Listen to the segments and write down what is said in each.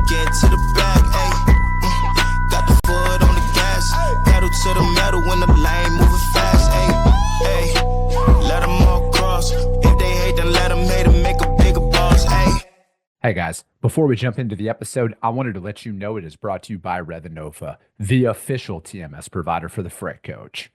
get to the bag, ayy. Got the foot on the gas, pedal to the metal when the lane moving fast, ayy, ayy. Let them all cross. If they hate, then let them hate and make a bigger boss, ayy. Hey guys, before we jump into the episode, I wanted to let you know it is brought to you by Revenova, the official TMS provider for the Freight Coach.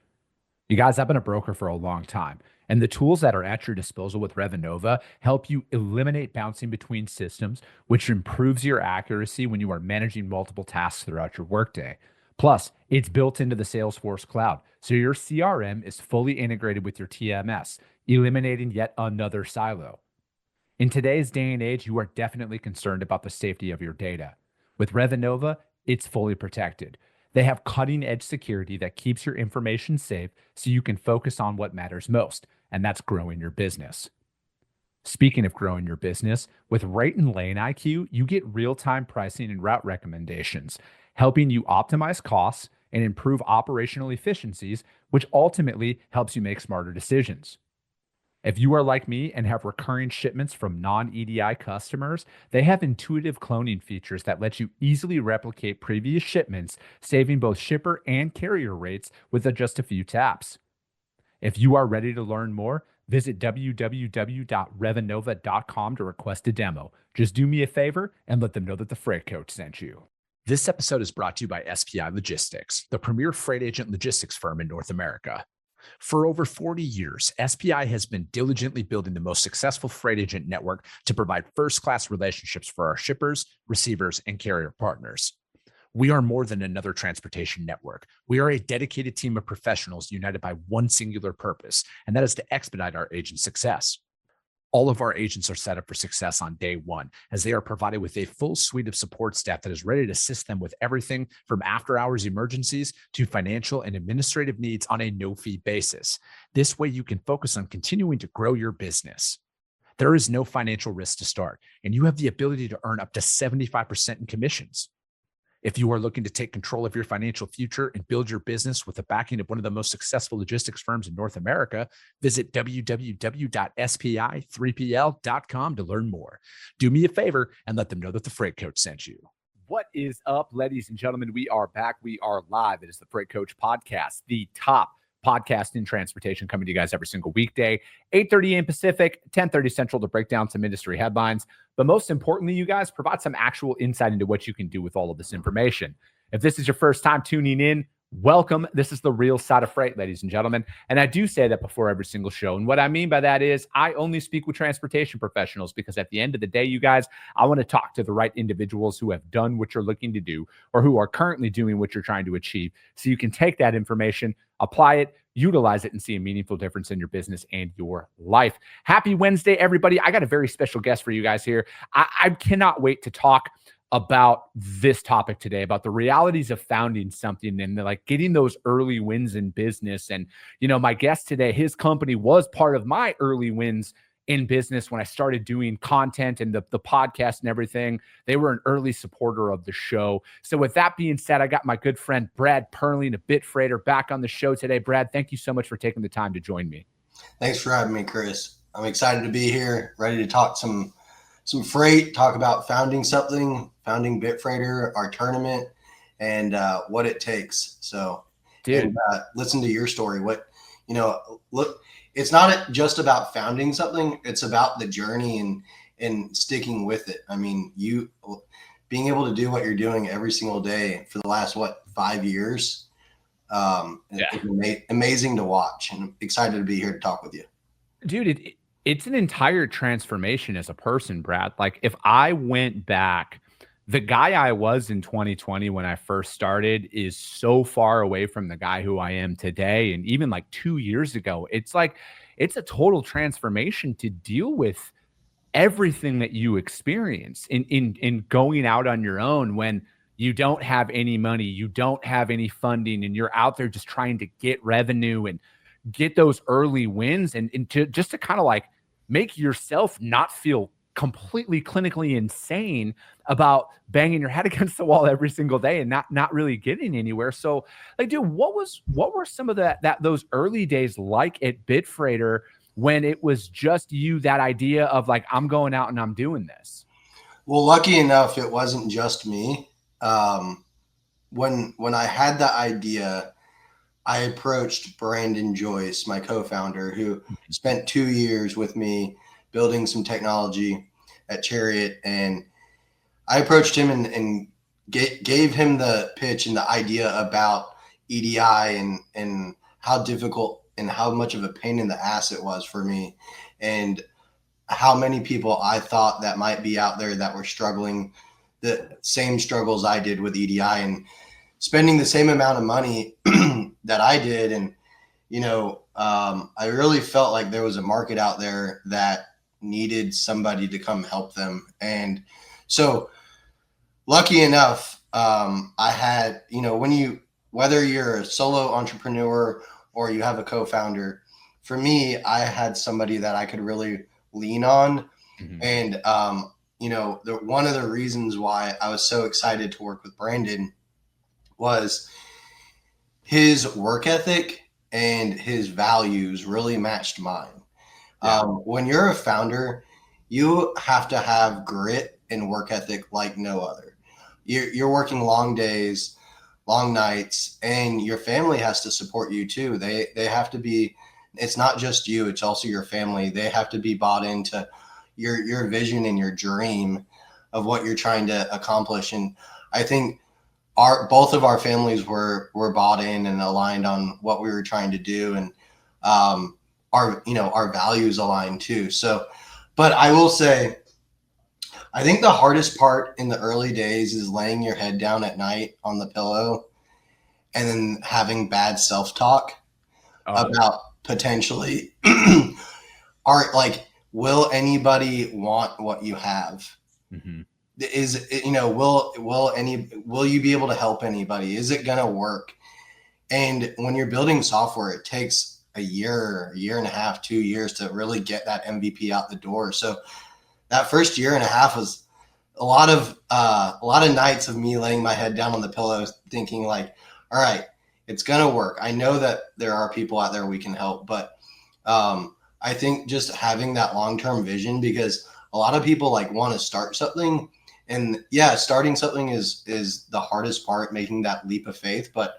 You guys, I've been a broker for a long time, and the tools that are at your disposal with Revenova help you eliminate bouncing between systems, which improves your accuracy when you are managing multiple tasks throughout your workday. Plus, it's built into the Salesforce cloud, so your CRM is fully integrated with your TMS, eliminating yet another silo. In today's day and age, you are definitely concerned about the safety of your data. With Revenova, it's fully protected. They have cutting-edge security that keeps your information safe so you can focus on what matters most, and that's growing your business. Speaking of growing your business, with Rate and Lane IQ, you get real-time pricing and route recommendations, helping you optimize costs and improve operational efficiencies, which ultimately helps you make smarter decisions. If you are like me and have recurring shipments from non-EDI customers, they have intuitive cloning features that let you easily replicate previous shipments, saving both shipper and carrier rates with just a few taps. If you are ready to learn more, visit www.revenova.com to request a demo. Just do me a favor and let them know that the Freight Coach sent you. This episode is brought to you by SPI Logistics, the premier freight agent logistics firm in North America. For over 40 years, SPI has been diligently building the most successful freight agent network to provide first-class relationships for our shippers, receivers, and carrier partners. We are more than another transportation network. We are a dedicated team of professionals united by one singular purpose, and that is to expedite our agents' success. All of our agents are set up for success on day one, as they are provided with a full suite of support staff that is ready to assist them with everything from after-hours emergencies to financial and administrative needs on a no-fee basis. This way, you can focus on continuing to grow your business. There is no financial risk to start, and you have the ability to earn up to 75% in commissions. If you are looking to take control of your financial future and build your business with the backing of one of the most successful logistics firms in North America, visit www.spi3pl.com to learn more. Do me a favor and let them know that the Freight Coach sent you. What is up, ladies and gentlemen? We are back. We are live. It is the Freight Coach Podcast, the top podcast in transportation, coming to you guys every single weekday, 8:30 a.m. Pacific, 10:30 Central, to break down some industry headlines. But most importantly, you guys provide some actual insight into what you can do with all of this information. If this is your first time tuning in, welcome. This is the real side of freight, ladies and gentlemen. And I do say that before every single show. And what I mean by that is I only speak with transportation professionals, because at the end of the day, you guys, I want to talk to the right individuals who have done what you're looking to do or who are currently doing what you're trying to achieve. So you can take that information, apply it, utilize it, and see a meaningful difference in your business and your life. Happy Wednesday, everybody. I got a very special guest for you guys here. I cannot wait to talk about this topic today, about the realities of founding something and like getting those early wins in business. And, you know, my guest today, his company was part of my early wins in business when I started doing content and the podcast and everything. They were an early supporter of the show. So with that being said, I got my good friend Brad Perling of Bitfreighter back on the show today. Brad, thank you so much for taking the time to join me. Thanks for having me, Chris. I'm excited to be here, ready to talk some freight, talk about founding Bitfreighter, our tournament, and what it takes. So, dude, listen to your story. Look, it's not just about founding something. It's about the journey and sticking with it. I mean, you being able to do what you're doing every single day for the last, 5 years, it's amazing to watch, and I'm excited to be here to talk with you. Dude, it's an entire transformation as a person, Brad. Like, if I went back, the guy I was in 2020 when I first started is so far away from the guy who I am today. And even like 2 years ago, it's like, it's a total transformation to deal with everything that you experience in going out on your own when you don't have any money, you don't have any funding, and you're out there just trying to get revenue and get those early wins and to kind of like make yourself not feel completely clinically insane about banging your head against the wall every single day and not really getting anywhere. So like, dude, what were some of those early days like at Bitfreighter when it was just you, that idea of like, I'm going out and I'm doing this? Well, lucky enough, it wasn't just me. When I had the idea, I approached Brandon Joyce, my co-founder, who spent 2 years with me building some technology at Chariot, and I approached him and gave him the pitch and the idea about EDI and how difficult and how much of a pain in the ass it was for me, and how many people I thought that might be out there that were struggling the same struggles I did with EDI and spending the same amount of money that I did. And, I really felt like there was a market out there that needed somebody to come help them. And so, lucky enough, I had, whether you're a solo entrepreneur or you have a co-founder, for me, I had somebody that I could really lean on. Mhm. And, one of the reasons why I was so excited to work with Brandon was his work ethic and his values really matched mine. Yeah. When you're a founder, you have to have grit and work ethic like no other. You're working long days, long nights, and your family has to support you too. They have to be. It's not just you; it's also your family. They have to be bought into your vision and your dream of what you're trying to accomplish. And I think both of our families were bought in and aligned on what we were trying to do, and our values aligned too. So, but I will say, I think the hardest part in the early days is laying your head down at night on the pillow and then having bad self-talk about potentially will anybody want what you have? Mm-hmm. Will you be able to help anybody? Is it gonna work? And when you're building software, it takes a year and a half, 2 years to really get that MVP out the door. So that first year and a half was a lot of nights of me laying my head down on the pillow thinking like, all right, it's gonna work. I know that there are people out there we can help, but I think just having that long-term vision, because a lot of people want to start something, and yeah, starting something is the hardest part, making that leap of faith, but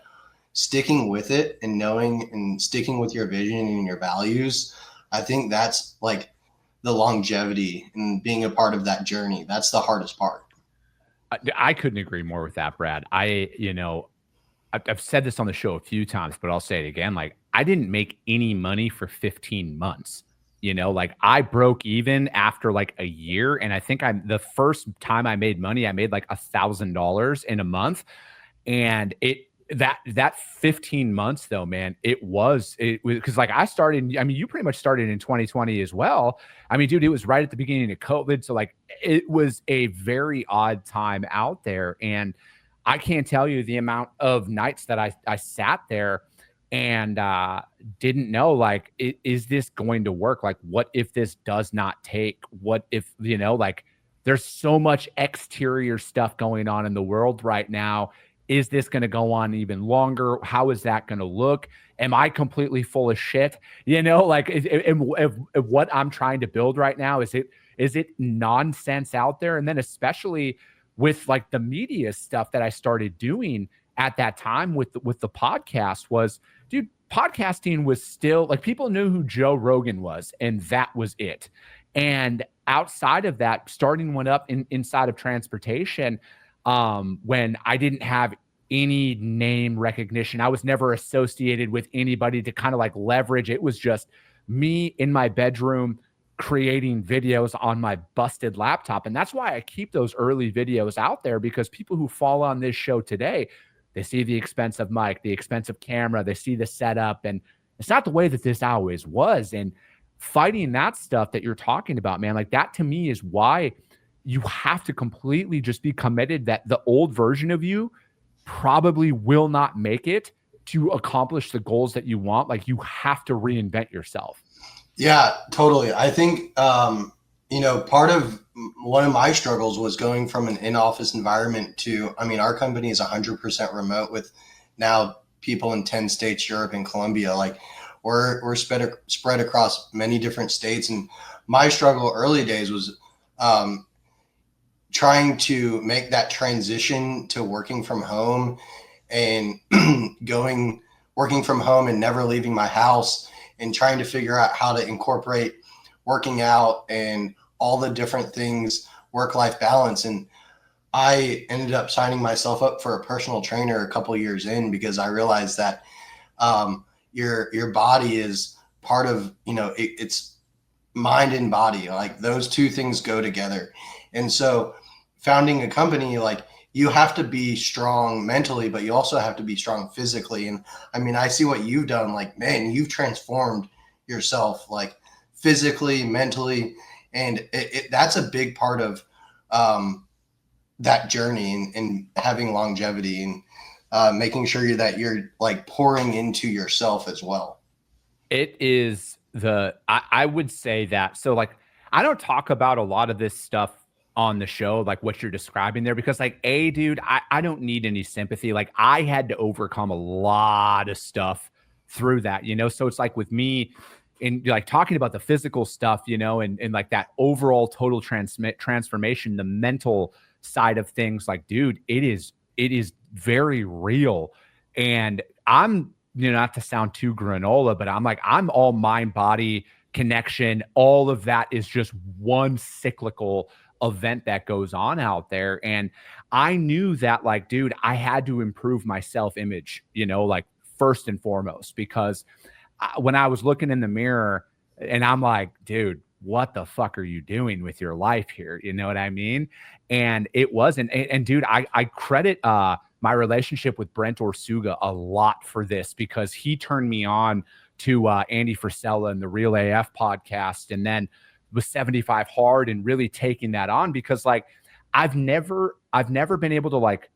sticking with it and knowing and sticking with your vision and your values, I think that's the longevity and being a part of that journey. That's the hardest part. I couldn't agree more with that, Brad. I've said this on the show a few times, but I'll say it again. Like, I didn't make any money for 15 months. I broke even after like a year. And I think the first time I made money, I made like $1,000 in a month. And that 15 months though, man, it was because I started, I mean, you pretty much started in 2020 as well. I mean, dude, it was right at the beginning of COVID. So it was a very odd time out there. And I can't tell you the amount of nights that I sat there and didn't know, is this going to work? Like, what if this does not take? What if, there's so much exterior stuff going on in the world right now. Is this going to go on even longer? How is that going to look? Am I completely full of shit? If what I'm trying to build right now, is it nonsense out there? And then especially with the media stuff that I started doing at that time with the podcast was, dude, podcasting was still people knew who Joe Rogan was, and that was it. And outside of that, starting one up inside of transportation, when I didn't have any name recognition, I was never associated with anybody to kind of leverage. It was just me in my bedroom creating videos on my busted laptop. And that's why I keep those early videos out there, because people who fall on this show today, they see the expensive mic, the expensive camera, they see the setup, and it's not the way that this always was. And fighting that stuff that you're talking about, man, that to me is why you have to completely just be committed that the old version of you probably will not make it to accomplish the goals that you want. You have to reinvent yourself. Yeah, totally. I think, part of one of my struggles was going from an in-office environment to, our company is 100% remote with now people in 10 states, Europe and Colombia. We're spread across many different states. And my struggle early days was trying to make that transition to working from home and working from home and never leaving my house, and trying to figure out how to incorporate working out and all the different things, work-life balance. And I ended up signing myself up for a personal trainer a couple years in, because I realized that your body is part of, it's mind and body. Like those two things go together. And so founding a company, like you have to be strong mentally, but you also have to be strong physically. And I mean, I see what you've done. Like, man, you've transformed yourself, like physically, mentally. And that's a big part of that journey, and having longevity, and making sure that you're like pouring into yourself as well. It is I would say that. So like, I don't talk about a lot of this stuff on the show, like what you're describing there, because like, dude, I don't need any sympathy. Like I had to overcome a lot of stuff through that, So it's like with me in like talking about the physical stuff, and like that overall total transformation, the mental side of things, like, dude, it is very real. And I'm, not to sound too granola, but I'm all mind body connection. All of that is just one cyclical event that goes on out there. And I knew that, like, dude, I had to improve my self-image, like first and foremost, because when I was looking in the mirror and I'm like, dude, what the fuck are you doing with your life here? You know what I mean? And it wasn't. And dude, I credit my relationship with Brent Orsuga a lot for this, because he turned me on to Andy Frisella and the Real AF podcast, and then with 75 Hard, and really taking that on, because like I've never been able to, like,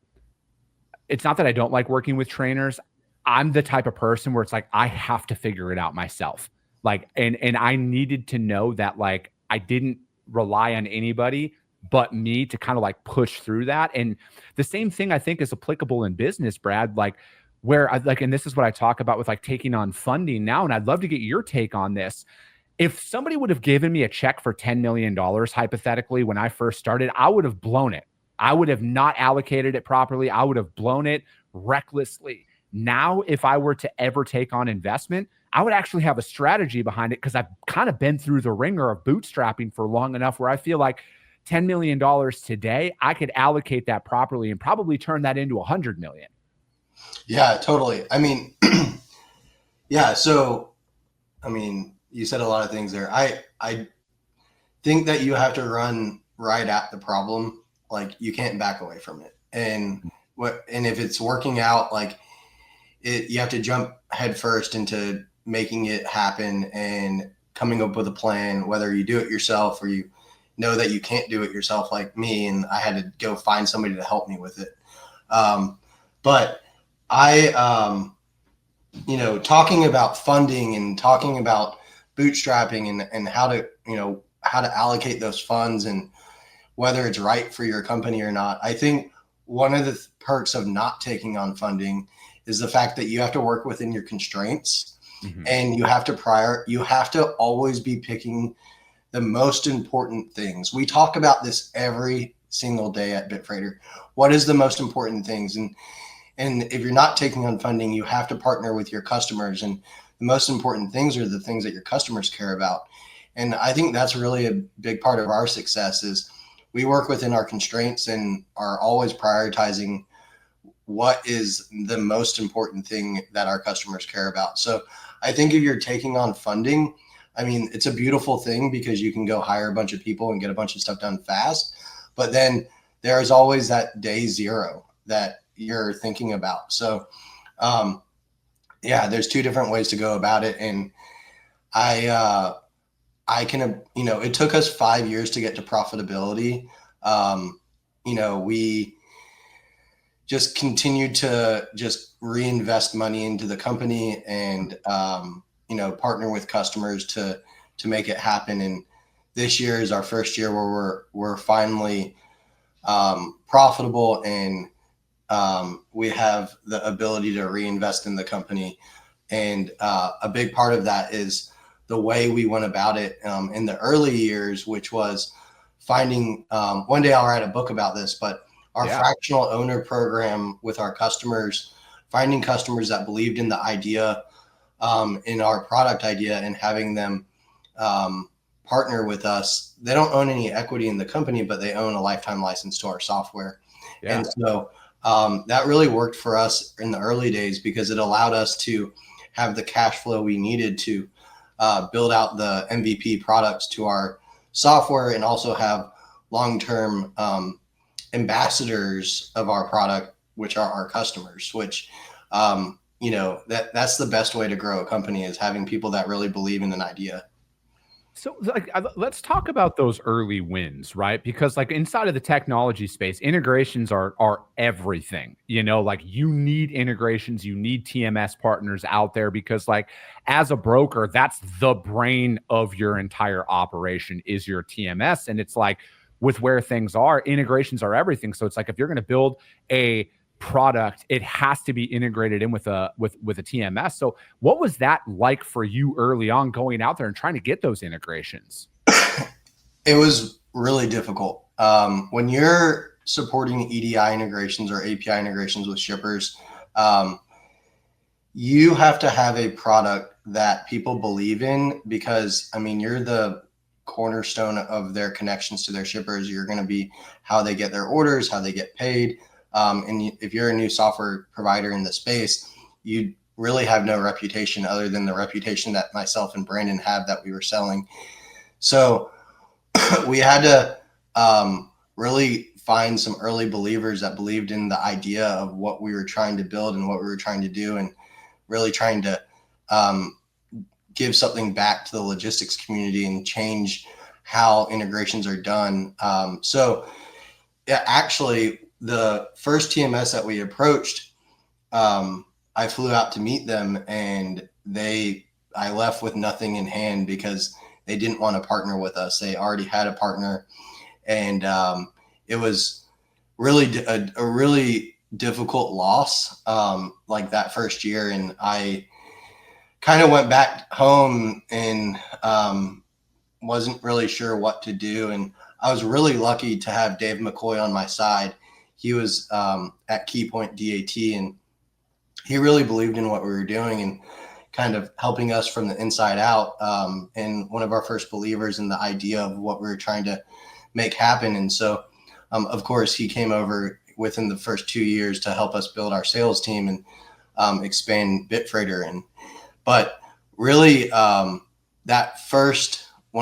it's not that I don't like working with trainers. I'm the type of person where it's like, I have to figure it out myself. Like, and I needed to know that, like, I didn't rely on anybody but me to kind of like push through that. And the same thing I think is applicable in business, Brad, like where I like, and this is what I talk about with like taking on funding now. And I'd love to get your take on this. If somebody would have given me a check for $10 million, hypothetically, when I first started, I would have blown it. I would have not allocated it properly. I would have blown it recklessly. Now, if I were to ever take on investment, I would actually have a strategy behind it, because I've kind of been through the ringer of bootstrapping for long enough where I feel like $10 million today, I could allocate that properly and probably turn that into $100 million. Yeah, totally. I mean, yeah. So, I mean, you said a lot of things there. I think that you have to run right at the problem. Like you can't back away from it. And if it's working out, like you have to jump headfirst into making it happen and coming up with a plan, whether you do it yourself or you know that you can't do it yourself, like me, and I had to go find somebody to help me with it. But I, talking about funding and talking about bootstrapping and how to allocate those funds and whether it's right for your company or not. I think one of the perks of not taking on funding is the fact that you have to work within your constraints, and you have to always be picking the most important things. We talk about this every single day at Bitfreighter. What is the most important things? And if you're not taking on funding, you have to partner with your customers. And the most important things are the things that your customers care about. And I think that's really a big part of our success is we work within our constraints and are always prioritizing what is the most important thing that our customers care about. So I think if you're taking on funding, I mean, it's a beautiful thing because you can go hire a bunch of people and get a bunch of stuff done fast. But then there's always that day zero that you're thinking about. So, there's two different ways to go about it. And I can, it took us 5 years to get to profitability. We just continued to just reinvest money into the company and, partner with customers to make it happen. And this year is our first year where we're finally profitable, and we have the ability to reinvest in the company. And a big part of that is the way we went about it in the early years, which was finding, one day I'll write a book about this, but our Yeah. fractional owner program with our customers, finding customers that believed in the idea, in our product idea, and having them partner with us. They don't own any equity in the company, but they own a lifetime license to our software. Yeah. And so that really worked for us in the early days because it allowed us to have the cash flow we needed to build out the MVP products to our software and also have long-term ambassadors of our product, which are our customers, which, that's the best way to grow a company, is having people that really believe in an idea. So like, let's talk about those early wins, right? Because like inside of the technology space, integrations are everything. Like you need integrations, you need TMS partners out there because like as a broker, that's the brain of your entire operation is your TMS. And it's like with where things are, integrations are everything. So it's like if you're going to build a product, it has to be integrated in with a TMS. So what was that like for you early on going out there and trying to get those integrations? It was really difficult. When you're supporting EDI integrations or API integrations with shippers, you have to have a product that people believe in because, you're the cornerstone of their connections to their shippers. You're going to be how they get their orders, how they get paid. And if you're a new software provider in the space, you really have no reputation other than the reputation that myself and Brandon have that we were selling. So we had to really find some early believers that believed in the idea of what we were trying to build and what we were trying to do, and really trying to give something back to the logistics community and change how integrations are done. Actually, the first TMS that we approached, I flew out to meet them, and I left with nothing in hand because they didn't want to partner with us. They already had a partner, and it was really a really difficult loss, like that first year. And I kind of went back home and wasn't really sure what to do. And I was really lucky to have Dave McCoy on my side. He was at Keypoint DAT, and he really believed in what we were doing and kind of helping us from the inside out, and one of our first believers in the idea of what we were trying to make happen. And so, of course, he came over within the first 2 years to help us build our sales team and expand Bitfreighter. But really, one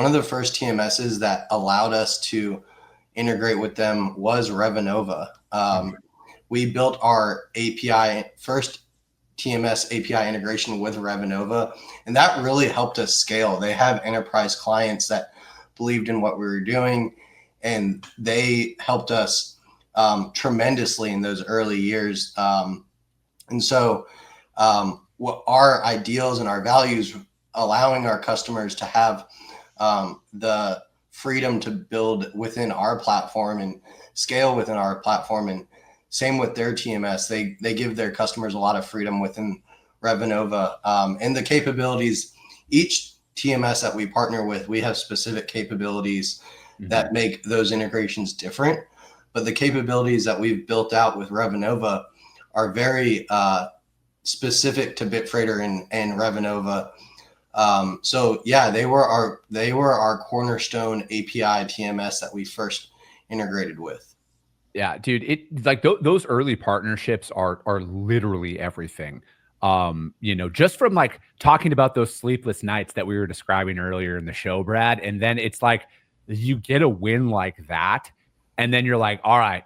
of the first TMSs that allowed us to integrate with them was Revenova. We built our first TMS API integration with Revenova, and that really helped us scale. They have enterprise clients that believed in what we were doing, and they helped us tremendously in those early years. And so what our ideals and our values, allowing our customers to have the freedom to build within our platform and scale within our platform, and same with their TMS. They give their customers a lot of freedom within Revenova, and the capabilities. Each TMS that we partner with, we have specific capabilities that make those integrations different. But the capabilities that we've built out with Revenova are very specific to Bitfreighter and Revenova. So yeah, they were our cornerstone API TMS that we first integrated with. Yeah, dude, it like those early partnerships are literally everything. Just from like talking about those sleepless nights that we were describing earlier in the show, Brad, and then it's like you get a win like that, and then you're like, all right,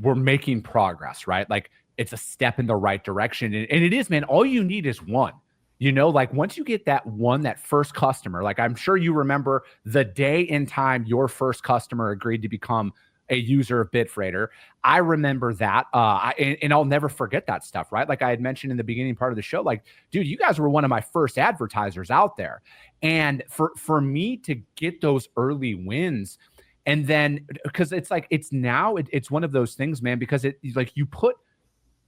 we're making progress, right? Like it's a step in the right direction. And it is, man, all you need is one. Like once you get that first customer, like I'm sure you remember the day and time your first customer agreed to become a user of Bitfreighter. I remember that. And I'll never forget that stuff, right? Like I had mentioned in the beginning part of the show, like, dude, you guys were one of my first advertisers out there. And for me to get those early wins, and then because it's like, it's one of those things, man, because it like you put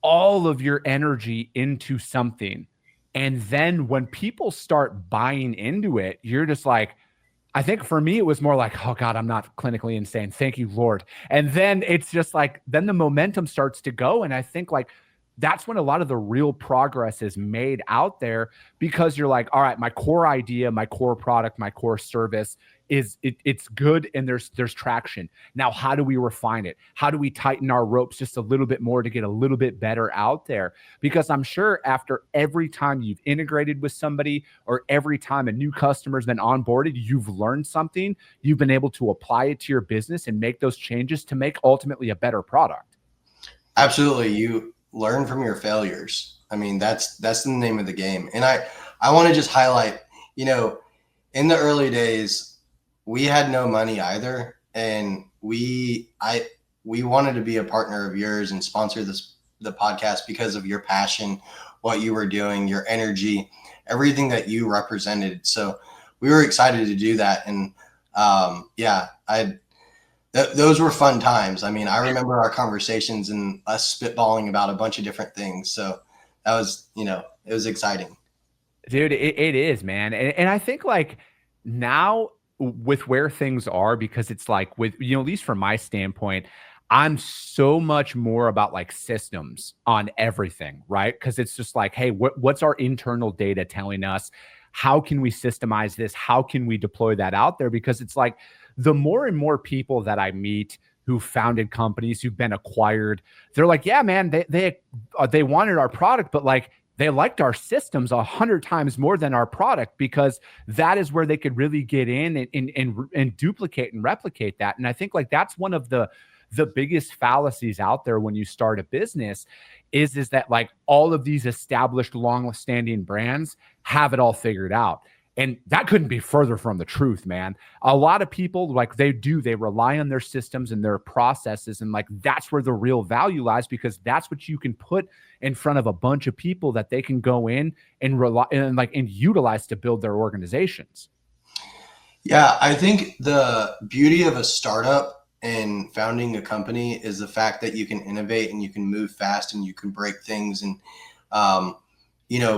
all of your energy into something. And then when people start buying into it, you're just like, I think for me, it was more like, oh God, I'm not clinically insane. Thank you, Lord. And then it's just like, then the momentum starts to go. And I think like that's when a lot of the real progress is made out there, because you're like, all right, my core idea, my core product, my core service it's good, and there's traction. Now, how do we refine it? How do we tighten our ropes just a little bit more to get a little bit better out there? Because I'm sure after every time you've integrated with somebody, or every time a new customer's been onboarded, you've learned something, you've been able to apply it to your business and make those changes to make ultimately a better product. Absolutely. You learn from your failures. I mean, that's the name of the game. And I want to just highlight, you know, in the early days, we had no money either. And we wanted to be a partner of yours and sponsor the podcast because of your passion, what you were doing, your energy, everything that you represented. So we were excited to do that. And those were fun times. I mean, I remember our conversations and us spitballing about a bunch of different things. So that was, it was exciting. Dude, it is, man. And I think like now with where things are, because it's like with, at least from my standpoint, I'm so much more about like systems on everything, right? Because it's just like, hey, what's our internal data telling us? How can we systemize this? How can we deploy that out there? Because it's like the more and more people that I meet who founded companies, who've been acquired, they're like, yeah, man, they wanted our product, but like they liked our systems 100 times more than our product, because that is where they could really get in and duplicate and replicate that. And I think like that's one of the biggest fallacies out there when you start a business is that like all of these established long-standing brands have it all figured out. And that couldn't be further from the truth, man. A lot of people, like they rely on their systems and their processes. And like, that's where the real value lies, because that's what you can put in front of a bunch of people that they can go in and rely and utilize to build their organizations. Yeah. I think the beauty of a startup and founding a company is the fact that you can innovate and you can move fast and you can break things. And,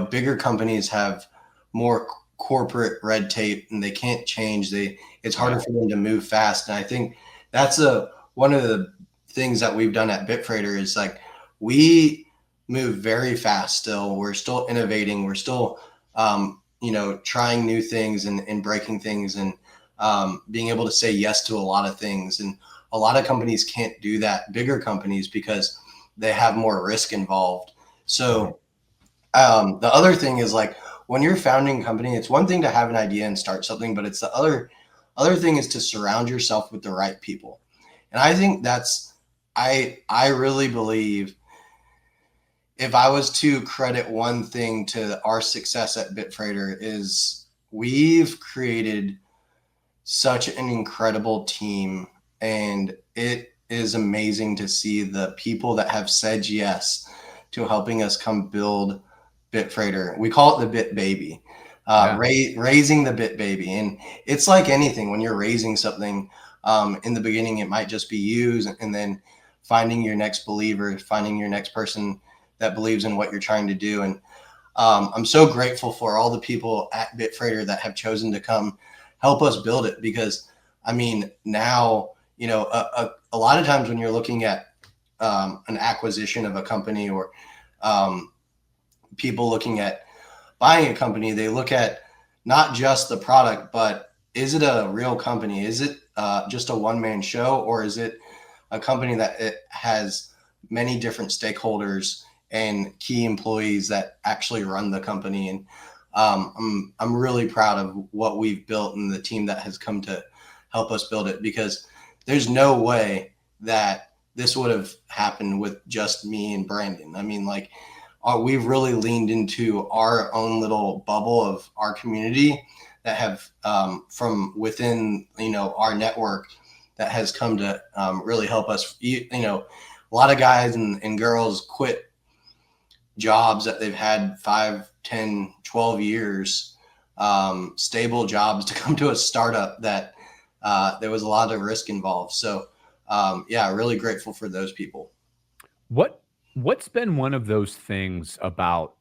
bigger companies have more corporate red tape and they can't change. It's harder for them to move fast. And I think that's one of the things that we've done at Bitfreighter is like, we move very fast still. We're still innovating. We're still, trying new things and breaking things and being able to say yes to a lot of things. And a lot of companies can't do that, bigger companies, because they have more risk involved. So the other thing is like, when you're founding a company, it's one thing to have an idea and start something, but it's the other thing is to surround yourself with the right people. And I think I really believe if I was to credit one thing to our success at Bitfreighter is we've created such an incredible team, and it is amazing to see the people that have said yes to helping us come build Bitfreighter. We call it the Bit Baby, raising the Bit Baby. And it's like anything, when you're raising something, in the beginning, it might just be you, and then finding your next believer, finding your next person that believes in what you're trying to do. And I'm so grateful for all the people at Bitfreighter that have chosen to come help us build it, because I mean, now, a lot of times when you're looking at an acquisition of a company, or people looking at buying a company, they look at not just the product, but is it a real company? Is it just a one-man show, or is it a company that it has many different stakeholders and key employees that actually run the company? And I'm really proud of what we've built and the team that has come to help us build it, because there's no way that this would have happened with just me and Brandon. I mean, like, we've really leaned into our own little bubble of our community that have from within, our network, that has come to really help us. A lot of guys and girls quit jobs that they've had 5, 10, 12 years, stable jobs, to come to a startup that there was a lot of risk involved. So really grateful for those people. What's been one of those things about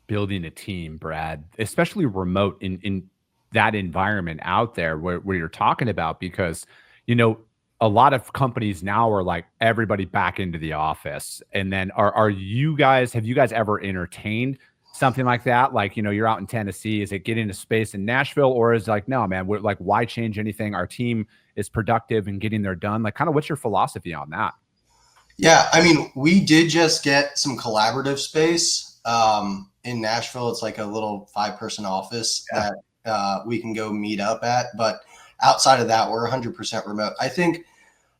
building a team, Brad, especially remote, in that environment out there where you're talking about, because, a lot of companies now are like everybody back into the office. And then have you guys ever entertained something like that? Like, you're out in Tennessee, is it getting a space in Nashville, or is it like, no, man, we're like, why change anything? Our team is productive and getting their done. Like, kind of what's your philosophy on that? Yeah, I mean, we did just get some collaborative space in Nashville. It's like a little 5-person office that we can go meet up at. But outside of that, we're 100% remote. I think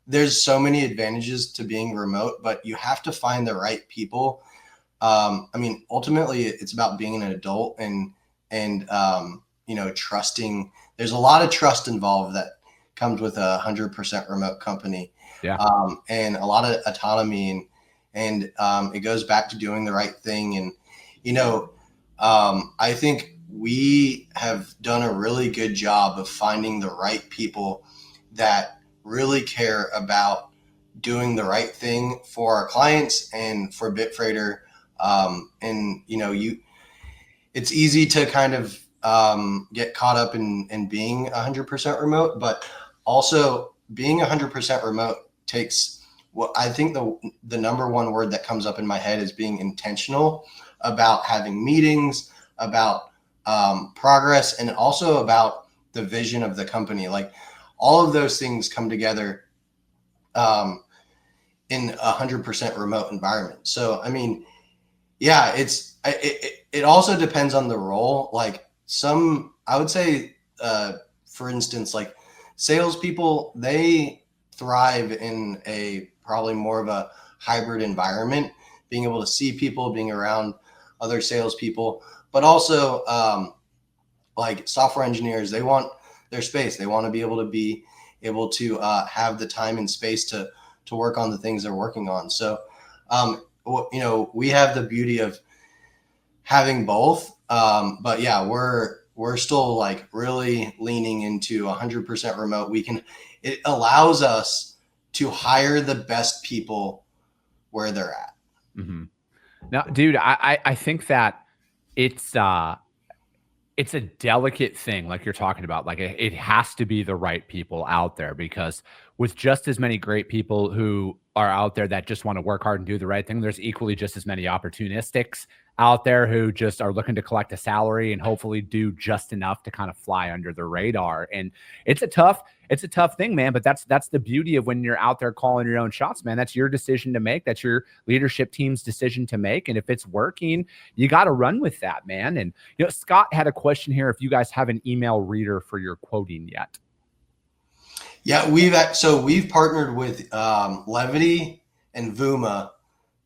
there's so many advantages to being remote, but you have to find the right people. I mean, ultimately, it's about being an adult and trusting. There's a lot of trust involved that comes with a 100% remote company. Yeah. And a lot of autonomy, and it goes back to doing the right thing. And, I think we have done a really good job of finding the right people that really care about doing the right thing for our clients and for Bitfreighter. It's easy to kind of get caught up in being 100% remote, but also being 100% remote takes what I think the number one word that comes up in my head is being intentional about having meetings, about progress, and also about the vision of the company. Like all of those things come together in 100% remote environment. So, I mean, yeah, it also depends on the role. Like I would say, for instance, like salespeople, they thrive in a probably more of a hybrid environment, being able to see people, being around other salespeople, but also like software engineers, they want their space. They want to be able to have the time and space to work on the things they're working on. So, we have the beauty of having both. But yeah, we're still like really leaning into 100% remote. It allows us to hire the best people where they're at. Mm-hmm. Now, dude, I think that it's a delicate thing, like you're talking about. Like it has to be the right people out there, because with just as many great people who are out there that just want to work hard and do the right thing, there's equally just as many opportunistics out there who just are looking to collect a salary and hopefully do just enough to kind of fly under the radar. And it's a tough thing, man. But that's the beauty of when you're out there calling your own shots, man. That's your decision to make. That's your leadership team's decision to make. And if it's working, you got to run with that, man. And Scott had a question here: if you guys have an email reader for your quoting yet? Yeah, we've partnered with Levity and Vuma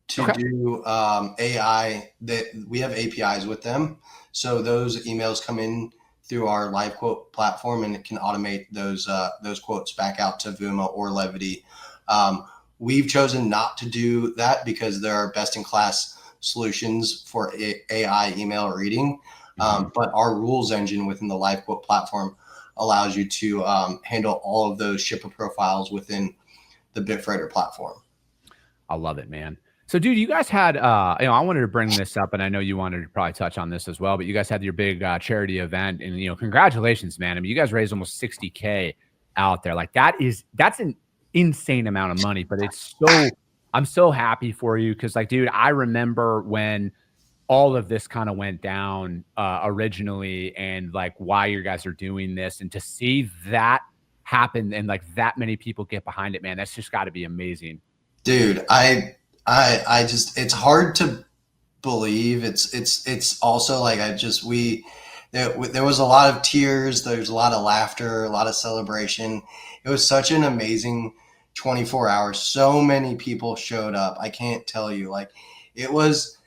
to do AI. That we have APIs with them, so those emails come in through our live quote platform, and it can automate those quotes back out to Vuma or Levity. We've chosen not to do that because there are best in class solutions for AI email reading, but our rules engine within the live quote platform allows you to handle all of those shipper profiles within the Bitfreighter platform. I love it, man. So, dude, you guys had, I wanted to bring this up, and I know you wanted to probably touch on this as well, but you guys had your big charity event, and, congratulations, man. I mean, you guys raised almost $60K out there. Like that's an insane amount of money, but I'm so happy for you. Cause like, dude, I remember when all of this kind of went down originally, and like why you guys are doing this, and to see that happen and like that many people get behind it, man, that's just got to be amazing. Dude, I just, it's hard to believe. It's also like, there was a lot of tears. There's a lot of laughter, a lot of celebration. It was such an amazing 24 hours. So many people showed up. I can't tell you, like, it was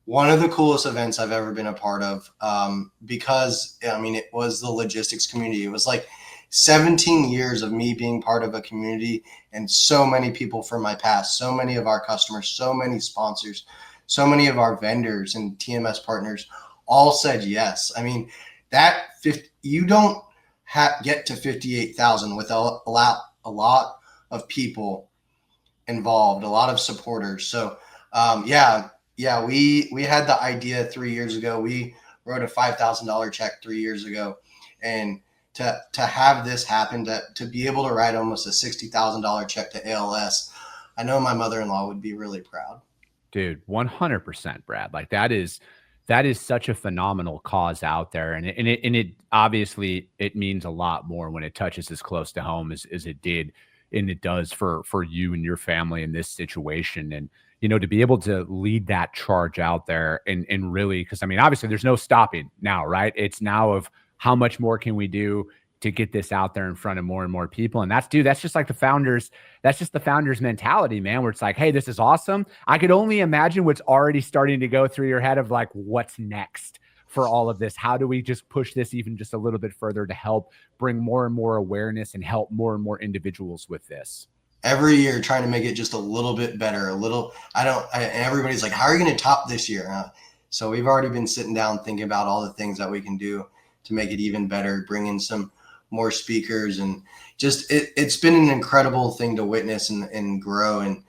one of the coolest events I've ever been a part of. Because I mean, it was the logistics community. It was like 17 years of me being part of a community, and so many people from my past, so many of our customers, so many sponsors, so many of our vendors and TMS partners all said yes. I mean, you don't get to 58,000 without a lot of people involved, a lot of supporters. So we had the idea 3 years ago. We wrote a $5,000 check 3 years ago, And to have this happen, to be able to write almost a $60,000 check to ALS, I know my mother-in-law would be really proud. Dude, 100%, Brad. Like that is such a phenomenal cause out there. And it obviously it means a lot more when it touches as close to home as it did and it does for you and your family in this situation. And, you know, to be able to lead that charge out there and really, because I mean, obviously there's no stopping now, right? It's now of how much more can we do to get this out there in front of more and more people. And that's just like the founders mentality, man, where it's like, hey, this is awesome. I could only imagine what's already starting to go through your head of like, what's next for all of this? How do we just push this even just a little bit further to help bring more and more awareness and help more and more individuals with this? Every year trying to make it just a little bit better, everybody's like, how are you going to top this year? So we've already been sitting down thinking about all the things that we can do to make it even better, bring in some more speakers, and just it's been an incredible thing to witness and grow. And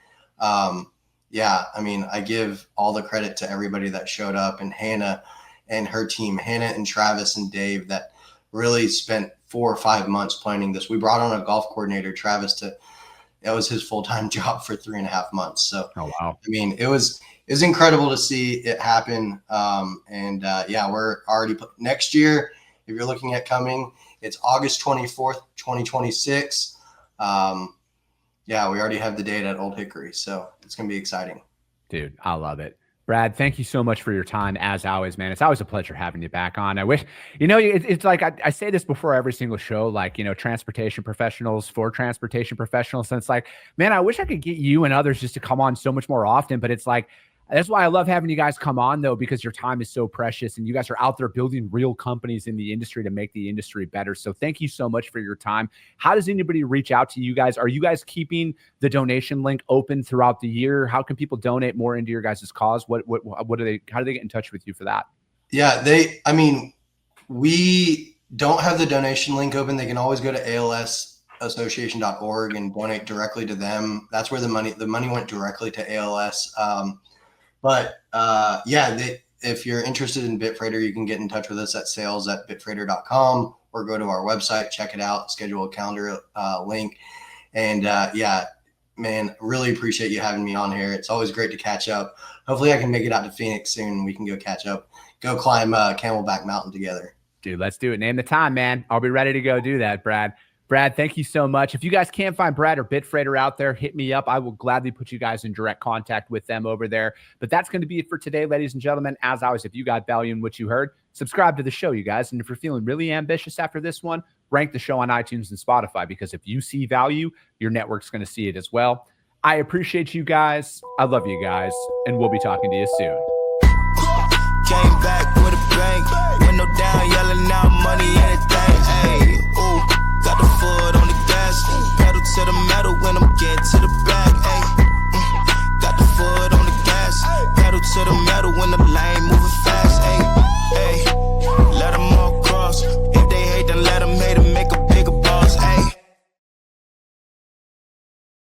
yeah, I mean, I give all the credit to everybody that showed up, and Hannah and her team, Hannah and Travis and Dave, that really spent 4 or 5 months planning this. We brought on a golf coordinator, Travis, that was his full-time job for 3.5 months. So, oh, wow. I mean, it was incredible to see it happen. Yeah, we're already next year. If you're looking at coming, it's August 24th, 2026. Yeah, we already have the date at Old Hickory, so it's going to be exciting. Dude, I love it. Brad, thank you so much for your time. As always, man, it's always a pleasure having you back on. I wish, you know, it's like, I say this before every single show, like, you know, transportation professionals for transportation professionals. And it's like, man, I wish I could get you and others just to come on so much more often, but it's like, that's why I love having you guys come on, though, because your time is so precious and you guys are out there building real companies in the industry to make the industry better. So thank you so much for your time. How does anybody reach out to you guys? Are you guys keeping the donation link open throughout the year? How can people donate more into your guys' cause? How do they get in touch with you for that? Yeah, we don't have the donation link open. They can always go to alsassociation.org and donate directly to them. That's where the money went directly to ALS. If you're interested in Bitfreighter, you can get in touch with us at sales@bitfreighter.com or go to our website, check it out, schedule a calendar link. And yeah, man, really appreciate you having me on here. It's always great to catch up. Hopefully I can make it out to Phoenix soon. We can go catch up, go climb Camelback Mountain together. Dude, let's do it. Name the time, man. I'll be ready to go do that, Brad. Brad, thank you so much. If you guys can't find Brad or Bitfreighter out there, hit me up. I will gladly put you guys in direct contact with them over there. But that's going to be it for today, ladies and gentlemen. As always, if you got value in what you heard, subscribe to the show, you guys. And if you're feeling really ambitious after this one, rank the show on iTunes and Spotify, because if you see value, your network's going to see it as well. I appreciate you guys. I love you guys. And we'll be talking to you soon. Came back with a bang. Window down, yelling out money, anything. Hey, ooh. Got the foot on the gas, pedal to the metal when I'm getting to the back. Ay, got the foot on the gas, pedal to the metal when the lane